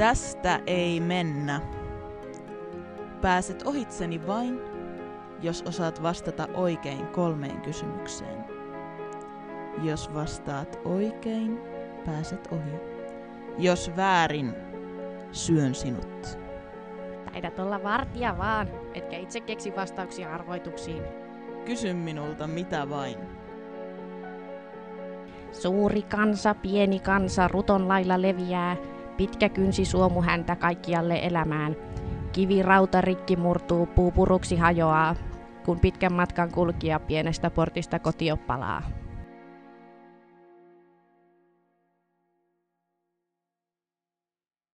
Tästä ei mennä. Pääset ohitseni vain, jos osaat vastata oikein 3 kysymykseen. Jos vastaat oikein, pääset ohi. Jos väärin, syön sinut. Taidat olla vartija vaan, etkä itse keksi vastauksia arvoituksiin. Kysy minulta mitä vain. Suuri kansa, pieni kansa, ruton lailla leviää. Pitkä kynsi suomu häntä kaikkialle elämään. Kivi rauta rikki murtuu, puu puruksi hajoaa, kun pitkän matkan kulkija pienestä portista kotio palaa.